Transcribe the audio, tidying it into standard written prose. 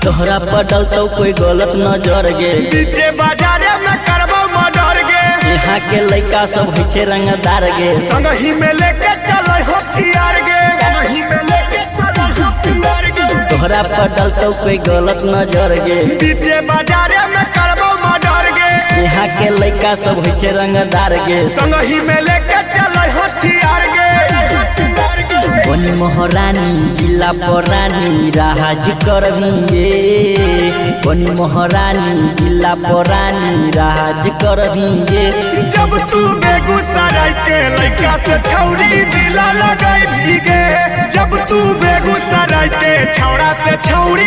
तोहरा पर डलतो कोई गलत नजर गे, पीछे बाजारे में करबो मर्डर गे। यहाँ के लड़का सब होइ छे रंगदार गे, संगही में लेके चलो हथियार गे, संगही में लेके चलो हथियार गे। तोहरा पर डलतो कोई गलत नजर गे, पीछे बाजारे में करबो मर्डर गे। यहाँ के लड़का सब होइ छे रंगदार गे, संगही में लेके चलो हथियार गे। बनी महारानी जिला परानी राज करभिंगे, बनी महारानी जिला परानी राज करभिंगे। जब तू बेगूसराय के लड़का से छौरी दिला लगाई भीगे, जब तू बेगूसराय के छौड़ा से छौरी